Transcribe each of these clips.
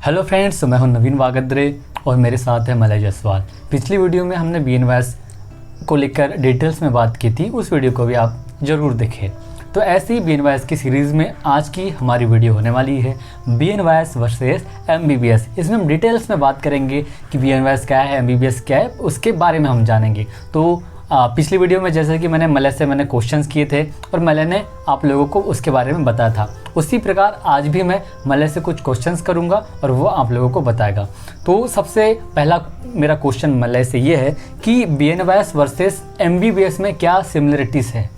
Hello friends, मैं हूं नवीन वागद्रे और मेरे साथ है मलय जायसवाल। पिछली वीडियो में हमने BNYS को लेकर डिटेल्स में बात की थी, उस वीडियो को भी आप ज़रूर देखें। तो ऐसे ही BNYS की सीरीज़ में आज की हमारी वीडियो होने वाली है BNYS वर्सेस MBBS। इसमें हम डिटेल्स में बात करेंगे कि BNYS क्या है, MBBS क्या है, उसके बारे में हम जानेंगे। तो पिछली वीडियो में जैसे कि मैंने क्वेश्चंस किए थे और मलय ने आप लोगों को उसके बारे में बताया था, उसी प्रकार आज भी मैं मलय से कुछ क्वेश्चंस करूंगा और वो आप लोगों को बताएगा। तो सबसे पहला मेरा क्वेश्चन मलय से ये है कि BNYS वर्सेस MBBS में क्या सिमिलरिटीज़ है?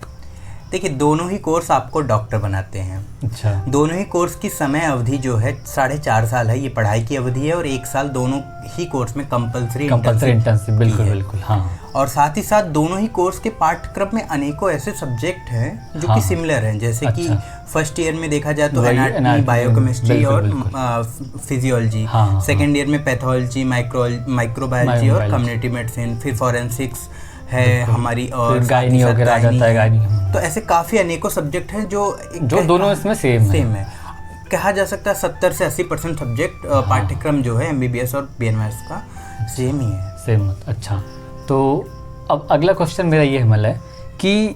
देखिए, दोनों ही कोर्स आपको डॉक्टर बनाते हैं। अच्छा। दोनों ही कोर्स की समय अवधि जो है 4.5 साल है, ये पढ़ाई की अवधि है, और 1 साल दोनों ही कोर्स में कंपलसरी इंटर्नशिप बिल्कुल हाँ। और साथ ही साथ दोनों ही कोर्स के पाठ्यक्रम में अनेकों ऐसे सब्जेक्ट हैं जो कि सिमिलर हैं, जैसे कि फर्स्ट ईयर में देखा जाए तो एनाटॉमी, बायोकेमिस्ट्री और फिजियोलॉजी, सेकेंड ईयर में पैथोलॉजी, माइक्रोबायोलॉजी और कम्युनिटी मेडिसिन, फिर फॉरेंसिक्स है हमारी, और गायनी वगैरह आ जाता है, गायनी। तो ऐसे काफ़ी अनेकों सब्जेक्ट हैं जो दोनों इसमें सेम है। कहा जा सकता है 70 से 80% सब्जेक्ट पाठ्यक्रम जो है MBBS और BNYS का सेम ही है। सेम। अच्छा, तो अब अगला क्वेश्चन मेरा ये है मलय कि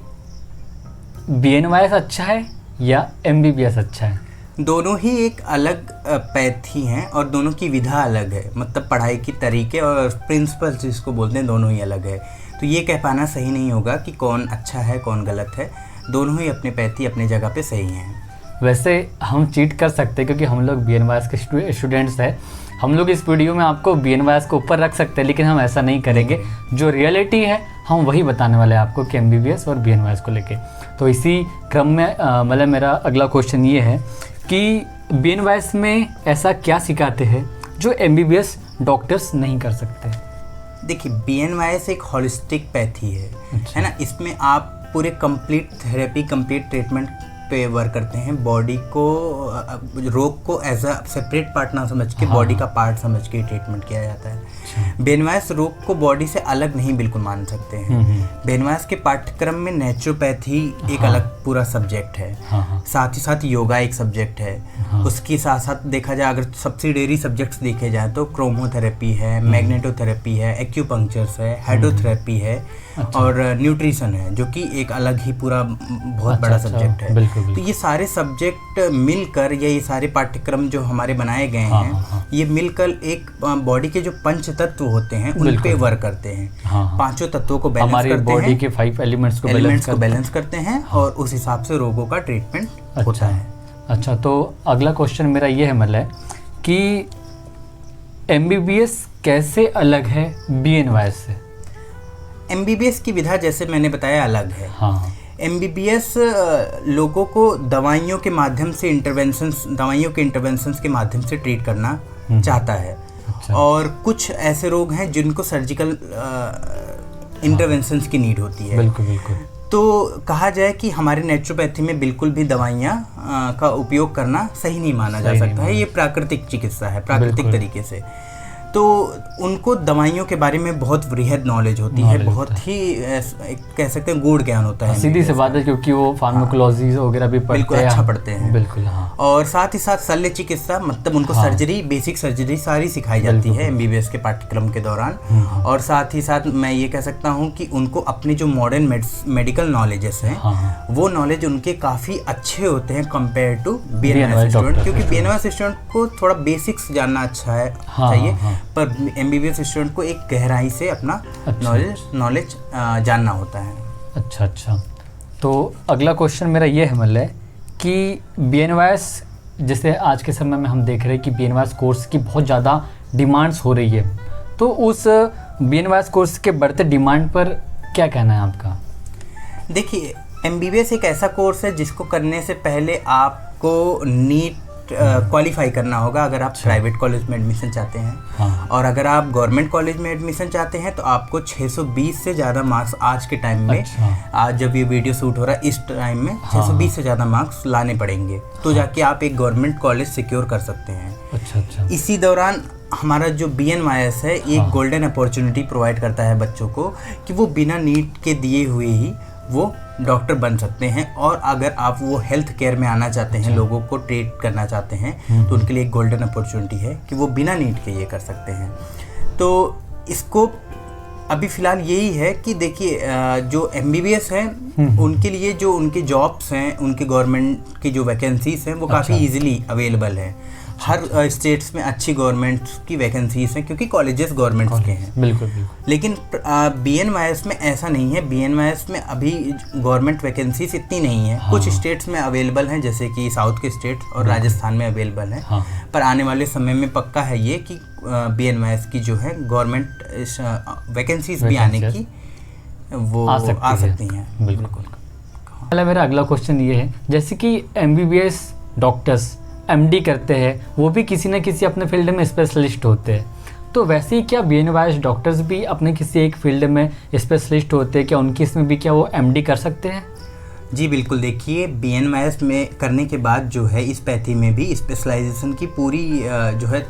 BNYS अच्छा है या MBBS अच्छा है? दोनों ही एक अलग पैथी हैं और दोनों की विधा अलग है, मतलब पढ़ाई की तरीके और प्रिंसिपल्स जिसको बोलते हैं दोनों ही अलग है। तो ये कह पाना सही नहीं होगा कि कौन अच्छा है कौन गलत है, दोनों ही अपने पैथी अपने जगह पे सही हैं। वैसे हम चीट कर सकते हैं क्योंकि हम लोग BNYS के स्टूडेंट्स हैं, हम लोग इस वीडियो में आपको BNYS को ऊपर रख सकते हैं, लेकिन हम ऐसा नहीं करेंगे। जो रियलिटी है हम वही बताने वाले हैं आपको कि MBBS और BNYS को लेके। तो इसी क्रम में मतलब मेरा अगला क्वेश्चन ये है कि BNYS में ऐसा क्या सिखाते हैं जो MBBS डॉक्टर्स नहीं कर सकते? देखिए, BNYS एक होलिस्टिक पैथी है ना। इसमें आप पूरे कंप्लीट थेरेपी, कंप्लीट ट्रीटमेंट पे वर्क करते हैं। बॉडी को, रोग को एज अ सेपरेट पार्ट ना समझ के बॉडी का पार्ट समझ के ट्रीटमेंट किया जाता है। BNYS रोग को बॉडी से अलग नहीं बिल्कुल मान सकते हैं। BNYS के पाठ्यक्रम में नेचुरोपैथी एक अलग पूरा सब्जेक्ट है, साथ ही साथ योगा एक सब्जेक्ट है। उसके साथ साथ देखा जाए, अगर सब्सिडियरी सब्जेक्ट्स देखे जाए तो क्रोमोथेरेपी है, मैग्नेटोथेरेपी है, एक्यूपंक्चर्स है, हाइड्रोथेरेपी है और न्यूट्रिशन है, जो कि एक अलग ही पूरा बहुत बड़ा सब्जेक्ट है। तो ये सारे सब्जेक्ट मिलकर, ये सारे पाठ्यक्रम जो हमारे बनाए गए हैं, ये मिलकर एक बॉडी के जो पंच तत्व होते हैं उन पे वर्क करते हैं। पांचों तत्वों को बैलेंस करते हैं, बॉडी के 5 एलिमेंट्स को बैलेंस करते हैं और उस हिसाब से रोगों का ट्रीटमेंट होता है। अच्छा, तो अगला क्वेश्चन मेरा ये है मतलब कि MBBS कैसे अलग है BNYS से? MBBS की विधा जैसे मैंने बताया अलग है। MBBS लोगों को दवाइयों के इंटरवेंशंस के माध्यम से ट्रीट करना चाहता है। और कुछ ऐसे रोग हैं जिनको सर्जिकल इंटरवेंशंस की नीड होती है। बिल्कुल। तो कहा जाए कि हमारे नेचुरोपैथी में बिल्कुल भी दवाइयाँ का उपयोग करना सही नहीं माना जा सकता है। ये प्राकृतिक चिकित्सा है, प्राकृतिक तरीके से। तो उनको दवाइयों के बारे में बहुत वृहद नॉलेज होती है, बहुत ही कह सकते हैं गूढ़ ज्ञान होता है। सीधी सी बात है, क्योंकि वो फार्माकोलॉजी वगैरह भी बिल्कुल अच्छा पढ़ते हैं। बिल्कुल। और साथ ही साथ शल्य चिकित्सा, मतलब उनको सर्जरी, बेसिक सर्जरी सारी सिखाई जाती है MBBS के पाठ्यक्रम के दौरान। और साथ ही साथ मैं ये कह सकता हूँ कि उनको अपने जो मॉडर्न मेडिकल नॉलेजेस हैं, वो नॉलेज उनके काफ़ी अच्छे होते हैं कंपेयर टू BNYS स्टूडेंट, क्योंकि BNYS स्टूडेंट को थोड़ा बेसिक्स जानना चाहिए, पर MBBS स्टूडेंट को एक गहराई से अपना नॉलेज जानना होता है। अच्छा, तो अगला क्वेश्चन मेरा ये है मतलब कि BNYS, जैसे आज के समय में हम देख रहे हैं कि BNYS कोर्स की बहुत ज़्यादा डिमांड्स हो रही है, तो उस BNYS कोर्स के बढ़ते डिमांड पर क्या कहना है आपका? देखिए, MBBS एक ऐसा कोर्स है जिसको करने से पहले आपको नीट क्वालिफाई करना होगा अगर आप प्राइवेट कॉलेज में एडमिशन चाहते हैं। और अगर आप गवर्नमेंट कॉलेज में एडमिशन चाहते हैं तो आपको 620 से ज़्यादा मार्क्स आज के टाइम में, आज जब ये वीडियो शूट हो रहा है इस टाइम में 620 से ज़्यादा मार्क्स लाने पड़ेंगे, तो जाके आप एक गवर्नमेंट कॉलेज सिक्योर कर सकते हैं। अच्छा। इसी दौरान हमारा जो BNYS है एक गोल्डन अपॉर्चुनिटी प्रोवाइड करता है बच्चों को कि वो बिना नीट के दिए हुए ही वो डॉक्टर बन सकते हैं। और अगर आप वो हेल्थ केयर में आना चाहते हैं, लोगों को ट्रीट करना चाहते हैं, तो उनके लिए एक गोल्डन अपॉर्चुनिटी है कि वो बिना नीट के ये कर सकते हैं। तो इसको अभी फ़िलहाल यही है कि देखिए जो MBBS हैं उनके लिए जो उनके जॉब्स हैं, उनके गवर्नमेंट की जो वैकेंसीज़ हैं वो काफ़ी इजीली अवेलेबल हैं। हर स्टेट्स में अच्छी गवर्नमेंट की वैकेंसीज हैं क्योंकि कॉलेजेस गवर्नमेंट्स के हैं। बिल्कुल बिल्कुल। लेकिन BNYS में ऐसा नहीं है। BNYS में अभी गवर्नमेंट वैकेंसीज इतनी नहीं है। कुछ स्टेट्स में अवेलेबल हैं, जैसे कि साउथ के स्टेट्स और राजस्थान में अवेलेबल हैं। पर आने वाले समय में पक्का है ये कि BNYS की जो है गवर्नमेंट वैकेंसीज भी आने की वो आ सकती हैं। बिल्कुल। पहले मेरा अगला क्वेश्चन ये है, जैसे कि MBBS डॉक्टर्स MD करते हैं, वो भी किसी न किसी अपने फील्ड में स्पेशलिस्ट होते हैं, तो वैसे ही क्या BNYS डॉक्टर्स भी अपने किसी एक फील्ड में स्पेशलिस्ट होते हैं? क्या उनकी इसमें भी क्या वो MD कर सकते हैं? जी बिल्कुल। देखिए BNYS में करने के बाद जो है इस पैथी में भी स्पेशलाइजेशन की पूरी जो है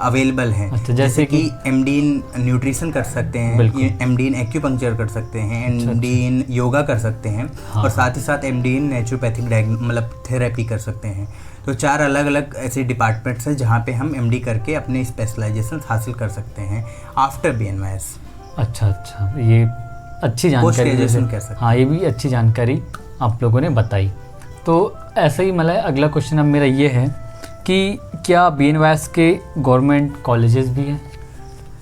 अवेलेबल है। अच्छा, जैसे कि MD इन न्यूट्रिशन कर सकते हैं, MD इन एक्यूपंक्चर कर सकते हैं, MD इन योगा कर सकते हैं, और साथ ही साथ MD इन नेचुरोपैथिक मतलब थेरेपी कर सकते हैं। तो 4 अलग अलग ऐसे डिपार्टमेंट्स हैं जहाँ पे हम MD करके अपने स्पेशलाइजेशन हासिल कर सकते हैं आफ्टर BNYS। अच्छा, ये अच्छी जानकारी कह सकते हैं। हाँ, ये भी अच्छी जानकारी आप लोगों ने बताई। तो ऐसे ही मतलब अगला क्वेश्चन अब मेरा ये है कि क्या BNYS के गवर्नमेंट कॉलेजेस भी हैं?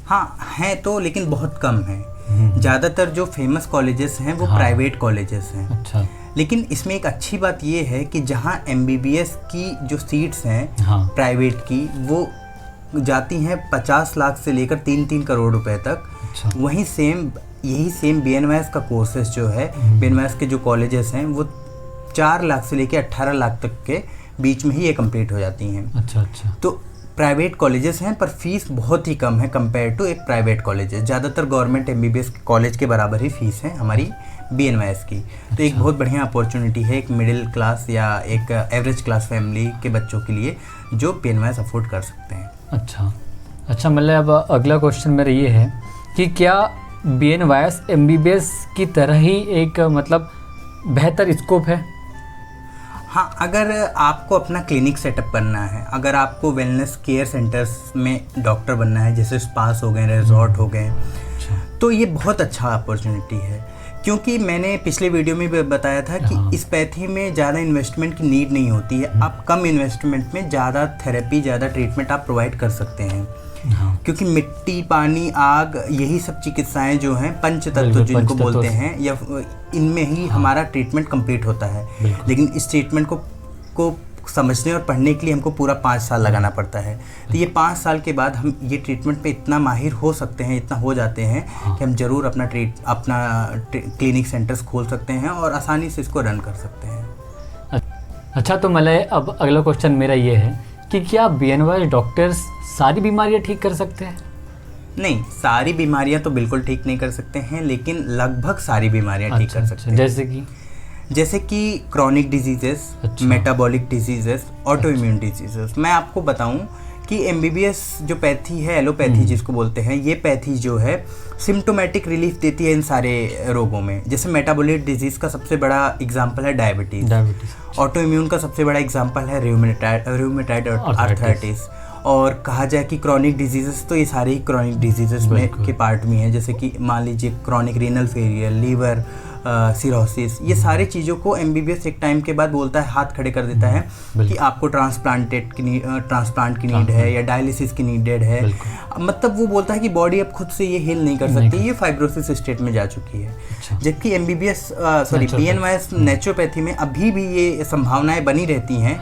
हाँ हैं तो, लेकिन बहुत कम हैं। ज़्यादातर जो फेमस कॉलेजेस हैं वो प्राइवेट कॉलेजेस हैं। अच्छा। लेकिन इसमें एक अच्छी बात ये है कि जहाँ MBBS की जो सीट्स हैं प्राइवेट की, वो जाती हैं 50 लाख से लेकर 3-3 करोड़ रुपए तक। अच्छा। वहीं यही सेम BNYS का कोर्सेस जो है, BNYS के जो कॉलेजेस हैं वो 4 लाख से लेकर 18 लाख तक के बीच में ही ये कंप्लीट हो जाती हैं। अच्छा। तो प्राइवेट कॉलेजेस हैं पर फीस बहुत ही कम है कंपेयर टू एक प्राइवेट कॉलेजेस। ज़्यादातर गवर्नमेंट MBBS कॉलेज के बराबर ही फीस है हमारी BNYS की। तो एक बहुत बढ़िया अपॉर्चुनिटी है एक मिडिल क्लास या एक एवरेज क्लास फैमिली के बच्चों के लिए जो BNYS अफोर्ड कर सकते हैं। अच्छा, मतलब अब अगला क्वेश्चन मेरा ये है कि क्या BNYS MBBS की तरह ही एक मतलब बेहतर स्कोप है? हाँ, अगर आपको अपना क्लिनिक सेटअप करना है, अगर आपको वेलनेस केयर सेंटर्स में डॉक्टर बनना है, जैसे स्पास हो गए, रिजॉर्ट हो गए, तो ये बहुत अच्छा अपॉर्चुनिटी है। क्योंकि मैंने पिछले वीडियो में भी बताया था कि इस पैथी में ज़्यादा इन्वेस्टमेंट की नीड नहीं होती है। आप कम इन्वेस्टमेंट में ज़्यादा थेरेपी, ज़्यादा ट्रीटमेंट आप प्रोवाइड कर सकते हैं। क्योंकि मिट्टी, पानी, आग, यही सब चिकित्साएं जो हैं, पंचतत्व जिनको बोलते हैं, या इनमें ही हमारा ट्रीटमेंट कंप्लीट होता है। लेकिन इस ट्रीटमेंट को समझने और पढ़ने के लिए हमको पूरा 5 साल लगाना पड़ता है। तो ये 5 साल के बाद हम ये ट्रीटमेंट पे इतना माहिर हो सकते हैं, इतना हो जाते हैं कि हम ज़रूर अपना क्लिनिक सेंटर्स खोल सकते हैं और आसानी से इसको रन कर सकते हैं। अच्छा, तो मतलब अब अगला क्वेश्चन मेरा ये है कि क्या BNYS डॉक्टर्स सारी बीमारियां ठीक कर सकते हैं? नहीं, सारी बीमारियां तो बिल्कुल ठीक नहीं कर सकते हैं, लेकिन लगभग सारी बीमारियां ठीक कर सकते हैं। जैसे कि chronic diseases, metabolic diseases, auto immune diseases. मैं आपको बताऊं कि MBBS जो पैथी है, एलोपैथी जिसको बोलते हैं, ये पैथी जो है सिम्टोमेटिक रिलीफ देती है इन सारे रोगों में। जैसे मेटाबॉलिक डिजीज़ का सबसे बड़ा एग्जांपल है डायबिटीज़। ऑटो इम्यून का सबसे बड़ा एग्जांपल है रूमेटाइड आर्थराइटिस। और कहा जाए कि क्रॉनिक डिजीजेस, तो ये सारे ही क्रॉनिक डिजीजेस में के पार्ट में है। जैसे कि मान लीजिए chronic renal failure, liver cirrhosis, ये सारी चीज़ों को MBBS एक टाइम के बाद बोलता है, हाथ खड़े कर देता है कि आपको ट्रांसप्लांट की नीड है या डायलिसिस की नीडेड है। मतलब वो बोलता है कि बॉडी अब खुद से ये हील नहीं कर सकती, ये फाइब्रोसिस स्टेट में जा चुकी है। जबकि BNYS नेचुरोपैथी में अभी भी ये संभावनाएं बनी रहती हैं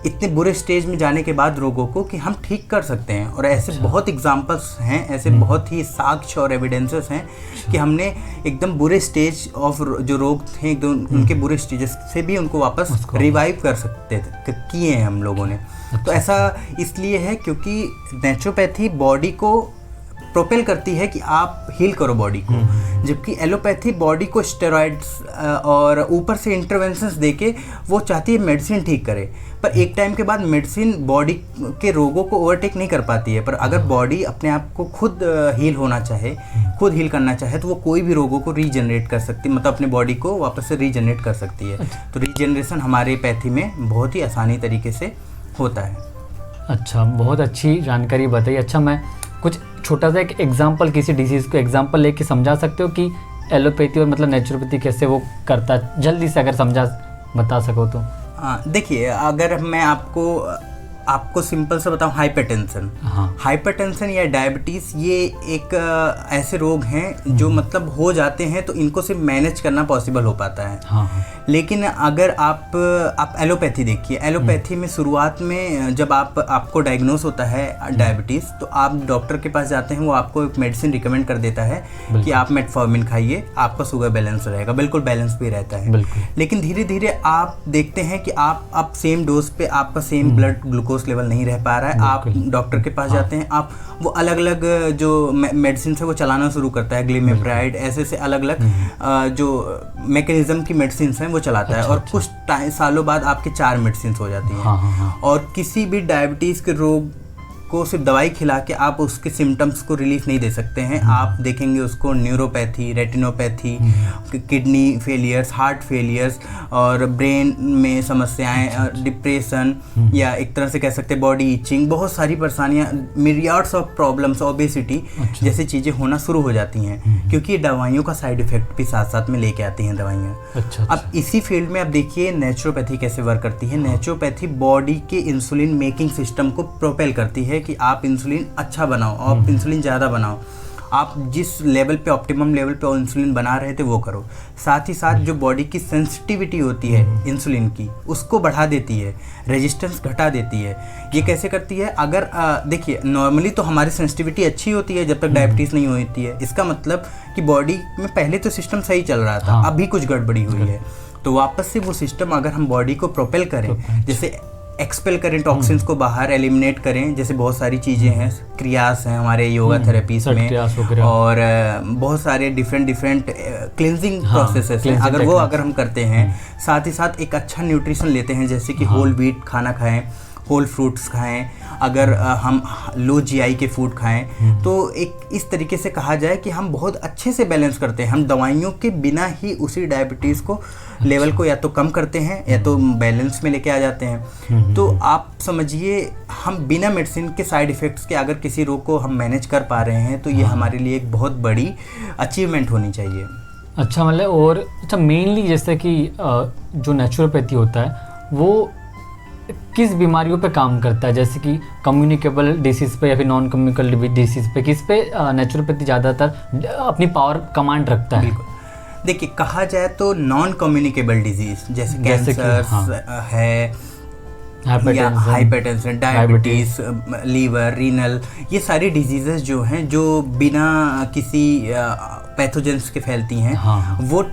इतने बुरे स्टेज में जाने के बाद रोगों को कि हम ठीक कर सकते हैं। और ऐसे बहुत एग्जांपल्स हैं, ऐसे बहुत ही साक्ष्य और एविडेंसेस हैं कि हमने एकदम बुरे स्टेज ऑफ जो रोग थे, एकदम उनके बुरे स्टेजेस से भी उनको वापस रिवाइव कर सकते किए हैं हम लोगों ने। तो ऐसा इसलिए है क्योंकि नेचुरोपैथी बॉडी को प्रोपेल करती है कि आप हील करो बॉडी को, जबकि एलोपैथी बॉडी को स्टेरॉइड्स और ऊपर से इंटरवेंशंस देके वो चाहती है मेडिसिन ठीक करे। पर एक टाइम के बाद मेडिसिन बॉडी के रोगों को ओवरटेक नहीं कर पाती है। पर अगर बॉडी अपने आप को खुद हील होना चाहे, खुद हील करना चाहे तो वो कोई भी रोगों को रीजनरेट कर सकती है, मतलब अपने बॉडी को वापस से रीजनरेट कर सकती है। तो रीजनरेशन हमारे पैथी में बहुत ही आसानी तरीके से होता है। अच्छा, बहुत अच्छी जानकारी बताई। अच्छा, मैं कुछ छोटा सा एक एग्जांपल, किसी डिजीज़ को एग्जांपल लेके समझा सकते हो कि एलोपैथी और मतलब नेचुरोपैथी कैसे वो करता है, जल्दी से अगर बता सको तो। देखिए, अगर मैं आपको सिंपल सा बताऊं, हाइपरटेंशन। हाँ। हाइपरटेंशन या डायबिटीज़ ये एक ऐसे रोग हैं जो मतलब हो जाते हैं तो इनको सिर्फ मैनेज करना पॉसिबल हो पाता है। हाँ। लेकिन अगर आप एलोपैथी देखिए, एलोपैथी में शुरुआत में जब आपको डायग्नोस होता है डायबिटीज़ तो आप डॉक्टर के पास जाते हैं, वो आपको एक मेडिसिन रिकमेंड कर देता है कि आप मेटफॉर्मिन खाइए, आपका शुगर बैलेंस रहेगा, बिल्कुल बैलेंस भी रहता है। लेकिन धीरे धीरे आप देखते हैं कि आप सेम डोज पे आपका सेम ब्लड ग्लूकोज लेवल नहीं रह पा रहा है। आप डॉक्टर के पास जाते हैं, आप वो अलग अलग जो मेडिसिन है वो चलाना शुरू करता है, ग्लिमेप्राइड, ऐसे से अलग अलग जो मैकेनिज्म की मेडिसिन हैं वो चलाता है। और कुछ सालों बाद आपके 4 मेडिसिन हो जाती हैं। और किसी भी डायबिटीज़ के रोग को सिर्फ दवाई खिला के आप उसके सिम्टम्स को रिलीफ नहीं दे सकते हैं। आप देखेंगे उसको neuropathy, retinopathy, kidney failures, heart failures और ब्रेन में समस्याएं, डिप्रेशन या एक तरह से कह सकते हैं बॉडी इचिंग, बहुत सारी परेशानियां, मिलियर्ड्स ऑफ प्रॉब्लम्स, ओबेसिटी जैसी चीज़ें होना शुरू हो जाती हैं, क्योंकि ये दवाइयों का साइड इफेक्ट भी साथ साथ में लेके आती हैं दवाइयाँ। अब इसी फील्ड में आप देखिए नेचुरोपैथी कैसे वर्क करती है। नेचुरोपैथी बॉडी के इंसुलिन मेकिंग सिस्टम को प्रोपेल करती है कि आप इंसुलिन अच्छा बनाओ, आप इंसुलिन ज़्यादा बनाओ, आप जिस लेवल पे ऑप्टिमम लेवल पे इंसुलिन बना रहे थे वो करो। साथ ही साथ जो बॉडी की सेंसिटिविटी होती है इंसुलिन की, उसको बढ़ा देती है, रेजिस्टेंस घटा देती है। ये कैसे करती है? अगर देखिए, नॉर्मली तो हमारी सेंसिटिविटी अच्छी होती है जब तक डायबिटीज़ नहीं होती है। इसका मतलब कि बॉडी में पहले तो सिस्टम सही चल रहा था, अभी कुछ गड़बड़ी हुई है, तो वापस से वो सिस्टम अगर हम बॉडी को प्रोपेल करें, जैसे एक्सपेल करें, टॉक्सिन्स को बाहर एलिमिनेट करें, जैसे बहुत सारी चीज़ें हैं, क्रियास हैं हमारे योगा थेरेपीज में, और बहुत सारे डिफरेंट क्लिनजिंग प्रोसेसेस हैं। अगर हम करते हैं, साथ ही साथ एक अच्छा न्यूट्रिशन लेते हैं, जैसे कि होल व्हीट खाना खाएं, होल फ्रूट्स खाएं, अगर हम लो जीआई के फूड खाएं, तो एक इस तरीके से कहा जाए कि हम बहुत अच्छे से बैलेंस करते हैं। हम दवाइयों के बिना ही उसी डायबिटीज़ को लेवल को या तो कम करते हैं या तो बैलेंस में लेके आ जाते हैं। तो आप समझिए, हम बिना मेडिसिन के साइड इफ़ेक्ट्स के अगर किसी रोग को हम मैनेज कर पा रहे हैं तो ये हमारे लिए एक बहुत बड़ी अचीवमेंट होनी चाहिए। अच्छा, मतलब और अच्छा, मेनली जैसे कि जो नेचुरोपैथी होता है वो किस बीमारियों पे काम करता है, जैसे कि कम्युनिकेबल डिसीज़ पे या फिर नॉन कम्युनिकेबल डिसीज़ पे, किस पे नेचुरोपैथी ज़्यादातर अपनी पावर कमांड रखता है? देखिए, कहा जाए तो नॉन कम्युनिकेबल डिजीज़ जैसे कैंसर है, हाइपरटेंशन, डायबिटीज़, लीवर, रीनल, ये सारी डिजीज़ेस जो हैं जो बिना किसी पैथोजेंस के फैलती हैं, वो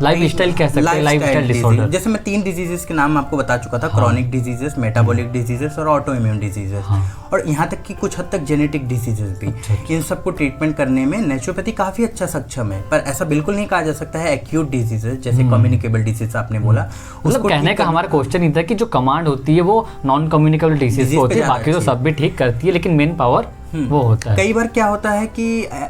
लाइफस्टाइल कह सकते हैं, लाइफस्टाइल डिसऑर्डर। जैसे मैं 3 डिजीजेस के नाम आपको बता चुका था, क्रॉनिक डिजीजेस, मेटाबॉलिक डिजीजेस और ऑटो इम्यून डिजीजेस, और यहाँ तक कि कुछ हद तक जेनेटिक डिजीजेस भी। इन सबको ट्रीटमेंट करने में नेचुरोपैथी काफ़ी अच्छा सक्षम है। पर ऐसा बिल्कुल नहीं कहा जा सकता है एक्यूट डिजीजेस जैसे कम्युनिकेबल डिजीज आपने बोला, उसको कहने का हमारा क्वेश्चन ही था कि जो कमांड होती है वो नॉन कम्युनिकेबल डिजीज होती है, बाकी तो सब भी ठीक करती है, लेकिन मेन पावर वो होता है। कई बार क्या होता है कि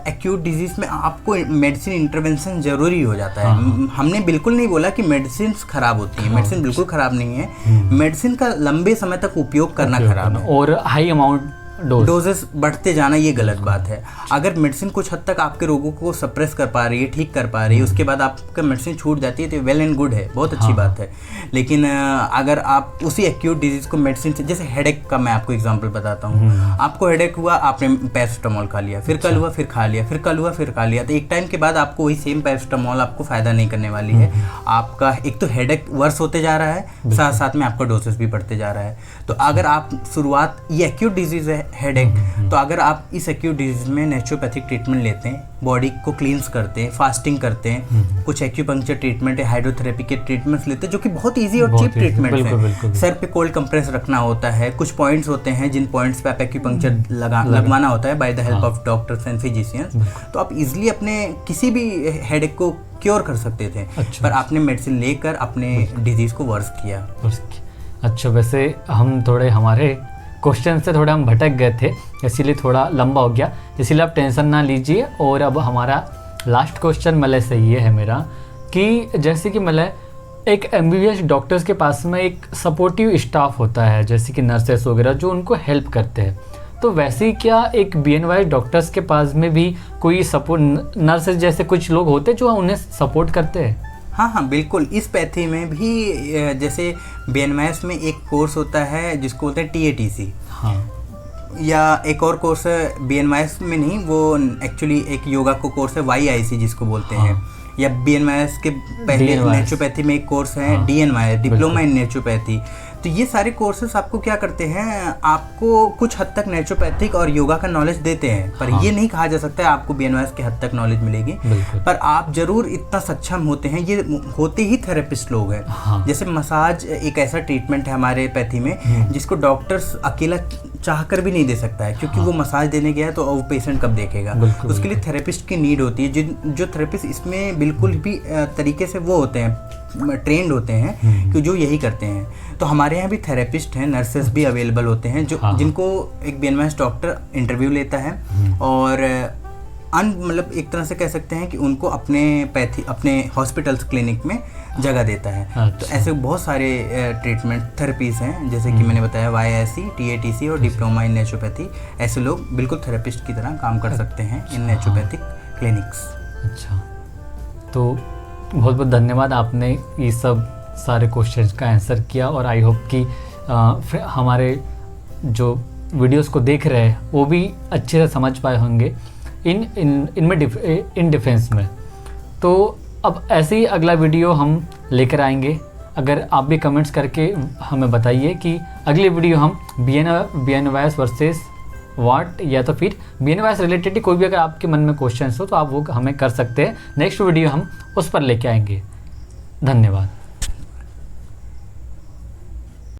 एक्यूट डिजीज में आपको मेडिसिन इंटरवेंशन जरूरी हो जाता है। हमने बिल्कुल नहीं बोला कि मेडिसिन खराब होती है, मेडिसिन बिल्कुल खराब नहीं है, मेडिसिन का लंबे समय तक उपयोग करना खराब है और हाई अमाउंट डोजेस बढ़ते जाना ये गलत बात है। अगर मेडिसिन कुछ हद तक आपके रोगों को सप्रेस कर पा रही है, ठीक कर पा रही है, उसके बाद आपका मेडिसिन छूट जाती है तो वेल एंड गुड है, बहुत अच्छी बात है। लेकिन अगर आप उसी एक्यूट डिजीज को मेडिसिन से, जैसे हेडेक का मैं आपको एग्जांपल बताता हूँ, आपको हेडेक हुआ, आपने पैरासिटामोल खा लिया, फिर कल हुआ फिर खा लिया, फिर कल हुआ फिर खा लिया, तो एक टाइम के बाद आपको वही सेम पैरासिटामोल आपको फायदा नहीं करने वाली है। आपका एक तो हेडेक वर्स होते जा रहा है, साथ साथ में आपका डोसेस भी बढ़ते जा रहा है। तो अगर आप शुरुआत, ये एक्यूट डिजीज है हेडेक, तो अगर आप इस एक्यूट डिजीज में नेचुरोपैथिक ट्रीटमेंट लेते हैं, बॉडी को क्लींस करते हैं, फास्टिंग करते हैं, कुछ एक्यूपंक्चर ट्रीटमेंट है, हाइड्रोथेरेपी के ट्रीटमेंट्स लेते हैं जो कि बहुत इजी और चीप ट्रीटमेंट है। सर पे कोल्ड कंप्रेस रखना होता है, कुछ पॉइंट्स होते हैं जिन पॉइंट्स पे आप एक्यूपंक्चर लगवाना होता है by the help of doctors and physicians. तो आप इजिली अपने किसी भी हेडेक को क्योर कर सकते थे। पर आपने मेडिसिन लेकर अपने डिजीज को वर्स किया। अच्छा, वैसे हम थोड़े हमारे क्वेश्चन से थोड़ा हम भटक गए थे इसीलिए थोड़ा लंबा हो गया, इसीलिए आप टेंशन ना लीजिए। और अब हमारा लास्ट क्वेश्चन मलय से ये है मेरा कि जैसे कि मलय एक MBBS डॉक्टर्स के पास में एक सपोर्टिव स्टाफ होता है, जैसे कि नर्सेस वगैरह जो उनको हेल्प करते हैं, तो वैसे ही क्या एक BNYS डॉक्टर्स के पास में भी कोई सपोर्ट नर्सेस जैसे कुछ लोग होते हैं जो उन्हें सपोर्ट करते हैं? हाँ, बिल्कुल। इस पैथी में भी जैसे BNYS में एक कोर्स होता है जिसको बोलते हैं TATC। हाँ। या एक और कोर्स है BNYS में नहीं, वो एक्चुअली एक योगा को कोर्स है YIC जिसको बोलते हैं। या BNYS के पहले नेचुरोपैथी में एक कोर्स है DNY, डिप्लोमा इन नेचुरोपैथी। तो ये सारे कोर्सेस आपको क्या करते हैं, आपको कुछ हद तक नेचुरोपैथिक और योगा का नॉलेज देते हैं, पर ये नहीं कहा जा सकता है आपको BNYS के हद तक नॉलेज मिलेगी। पर आप जरूर इतना सक्षम होते हैं, ये होते ही थेरेपिस्ट लोग हैं। जैसे मसाज एक ऐसा ट्रीटमेंट है हमारे पैथी में जिसको डॉक्टर्स अकेला चाह कर भी नहीं दे सकता है, क्योंकि वो मसाज देने गया है तो वो पेशेंट कब देखेगा। उसके लिए थेरेपिस्ट की नीड होती है। जो थेरेपिस्ट इसमें बिल्कुल भी तरीके से वो होते हैं, ट्रेंड होते हैं कि जो यही करते हैं। तो हमारे यहाँ भी थेरेपिस्ट हैं, नर्सेस भी अवेलेबल होते हैं जो जिनको एक BNYS डॉक्टर इंटरव्यू लेता है और मतलब एक तरह से कह सकते हैं कि उनको अपने हॉस्पिटल्स क्लिनिक में जगह देता है। तो ऐसे बहुत सारे ट्रीटमेंट थेरेपीज हैं, जैसे कि मैंने बताया YIC, TATC और डिप्लोमा इन नेचुरोपैथी। ऐसे लोग बिल्कुल थेरेपिस्ट की तरह काम कर सकते हैं इन नेचुरोपैथिक क्लिनिक्स। अच्छा, तो बहुत बहुत धन्यवाद, आपने ये सब सारे क्वेश्चंस का आंसर किया। और आई होप कि हमारे जो वीडियोस को देख रहे हैं वो भी अच्छे से समझ पाए होंगे इन डिफेंस में। तो अब ऐसे ही अगला वीडियो हम लेकर आएंगे। अगर आप भी कमेंट्स करके हमें बताइए कि अगली वीडियो हम BNYS वर्सेस व्हाट, या तो फिर BNYS रिलेटेड कोई भी अगर आपके मन में क्वेश्चंस हो तो आप वो हमें कर सकते हैं। नेक्स्ट वीडियो हम उस पर लेके आएंगे। धन्यवाद।